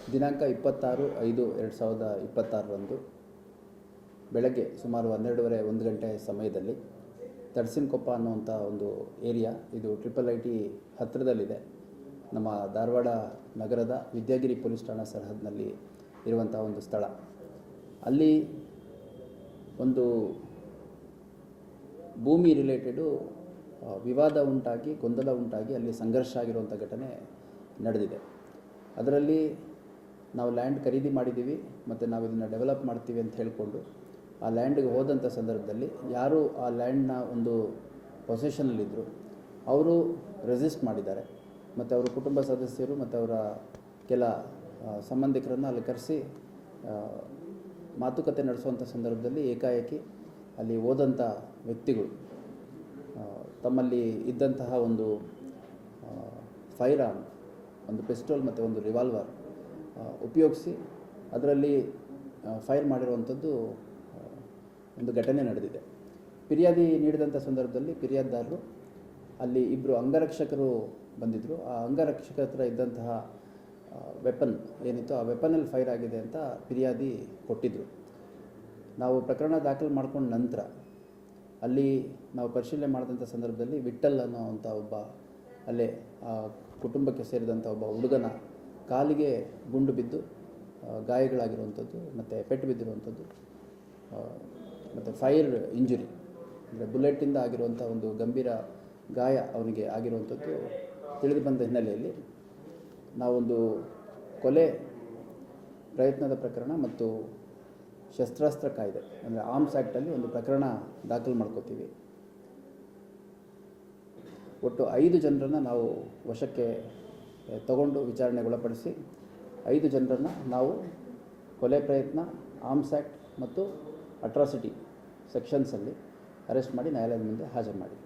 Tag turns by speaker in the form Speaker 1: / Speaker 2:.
Speaker 1: ದಿನಾಂಕ 26/5/2026ರಂದು ಬೆಳಗ್ಗೆ ಸುಮಾರು 12:30 ಗಂಟೆ ಸಮಯದಲ್ಲಿ ತಡಸಿನಕೊಪ್ಪ ಅನ್ನುವಂಥ ಒಂದು ಏರಿಯಾ, ಇದು IIIT ಹತ್ತಿರದಲ್ಲಿದೆ. ನಮ್ಮ ಧಾರವಾಡ ನಗರದ ವಿದ್ಯಾಗಿರಿ ಪೊಲೀಸ್ ಠಾಣಾ ಸರಹದ್ದಿನಲ್ಲಿ ಇರುವಂಥ ಒಂದು ಸ್ಥಳ. ಅಲ್ಲಿ ಒಂದು ಭೂಮಿ ರಿಲೇಟೆಡು ವಿವಾದ ಉಂಟಾಗಿ, ಗೊಂದಲ ಉಂಟಾಗಿ ಅಲ್ಲಿ ಸಂಘರ್ಷ ಆಗಿರುವಂಥ ಘಟನೆ ನಡೆದಿದೆ. ಅದರಲ್ಲಿ ನಾವು ಲ್ಯಾಂಡ್ ಖರೀದಿ ಮಾಡಿದ್ದೀವಿ ಮತ್ತು ನಾವು ಇದನ್ನು ಡೆವಲಪ್ ಮಾಡ್ತೀವಿ ಅಂತ ಹೇಳಿಕೊಂಡು ಆ ಲ್ಯಾಂಡ್ಗೆ ಹೋದಂಥ ಸಂದರ್ಭದಲ್ಲಿ ಯಾರು ಆ ಲ್ಯಾಂಡ್ನ ಒಂದು ಪೊಸೆಷನಲ್ಲಿದ್ದರು ಅವರು ರೆಸಿಸ್ಟ್ ಮಾಡಿದ್ದಾರೆ. ಮತ್ತು ಅವರ ಕುಟುಂಬ ಸದಸ್ಯರು ಮತ್ತು ಅವರ ಕೆಲ ಸಂಬಂಧಿಕರನ್ನು ಅಲ್ಲಿ ಕರೆಸಿ ಮಾತುಕತೆ ನಡೆಸುವಂಥ ಸಂದರ್ಭದಲ್ಲಿ ಏಕಾಏಕಿ ಅಲ್ಲಿ ಹೋದಂಥ ವ್ಯಕ್ತಿಗಳು ತಮ್ಮಲ್ಲಿ ಇದ್ದಂತಹ ಒಂದು ಫೈರ್ ಆರ್ಮ್, ಒಂದು ಪಿಸ್ಟೋಲ್ ಮತ್ತು ಒಂದು ರಿವಾಲ್ವರ್ ಉಪಯೋಗಿಸಿ ಅದರಲ್ಲಿ ಫೈರ್ ಮಾಡಿರುವಂಥದ್ದು ಒಂದು ಘಟನೆ ನಡೆದಿದೆ. ಫಿರ್ಯಾದಿ ನೀಡಿದಂಥ ಸಂದರ್ಭದಲ್ಲಿ ಫಿರ್ಯಾದಿದಾರರು ಅಲ್ಲಿ ಇಬ್ಬರು ಅಂಗರಕ್ಷಕರು ಬಂದಿದ್ದರು. ಆ ಅಂಗರಕ್ಷಕರ ಹತ್ರ ಇದ್ದಂತಹ ವೆಪನ್ ಏನಿತ್ತು, ಆ ವೆಪನಲ್ಲಿ ಫೈರ್ ಆಗಿದೆ ಅಂತ ಫಿರ್ಯಾದಿ ಕೊಟ್ಟಿದ್ದರು. ನಾವು ಪ್ರಕರಣ ದಾಖಲು ಮಾಡ್ಕೊಂಡ ನಂತರ ಅಲ್ಲಿ ನಾವು ಪರಿಶೀಲನೆ ಮಾಡಿದಂಥ ಸಂದರ್ಭದಲ್ಲಿ ವಿಠಲ್ ಅನ್ನೋವಂಥ ಒಬ್ಬ ಅಲ್ಲೇ ಆ ಕುಟುಂಬಕ್ಕೆ ಸೇರಿದಂಥ ಒಬ್ಬ ಹುಡುಗನ ಕಾಲಿಗೆ ಗುಂಡು ಬಿದ್ದು ಗಾಯಗಳಾಗಿರುವಂಥದ್ದು ಮತ್ತು ಪೆಟ್ಟು ಬಿದ್ದಿರುವಂಥದ್ದು ಮತ್ತು ಫೈರ್ ಇಂಜುರಿ ಅಂದರೆ ಬುಲೆಟಿಂದ ಆಗಿರುವಂಥ ಒಂದು ಗಂಭೀರ ಗಾಯ ಅವನಿಗೆ ಆಗಿರುವಂಥದ್ದು ತಿಳಿದು ಬಂದ ಹಿನ್ನೆಲೆಯಲ್ಲಿ ನಾವೊಂದು ಕೊಲೆ ಪ್ರಯತ್ನದ ಪ್ರಕರಣ ಮತ್ತು ಶಸ್ತ್ರಾಸ್ತ್ರ ಕಾಯ್ದೆ ಅಂದರೆ ಆರ್ಮ್ಸ್ ಆ್ಯಕ್ಟಲ್ಲಿ ಒಂದು ಪ್ರಕರಣ ದಾಖಲು ಮಾಡ್ಕೋತೀವಿ. ಒಟ್ಟು 5 ಜನರನ್ನು ನಾವು ವಶಕ್ಕೆ ತಗೊಂಡು ವಿಚಾರಣೆಗೊಳಪಡಿಸಿ 5 ಜನರನ್ನು ನಾವು ಕೊಲೆ ಪ್ರಯತ್ನ, ಆರ್ಮ್ಸ್ ಆ್ಯಕ್ಟ್ ಮತ್ತು ಅಟ್ರಾಸಿಟಿ ಸೆಕ್ಷನ್ಸಲ್ಲಿ ಅರೆಸ್ಟ್ ಮಾಡಿ ನ್ಯಾಯಾಲಯದ ಮುಂದೆ ಹಾಜರು ಮಾಡಿ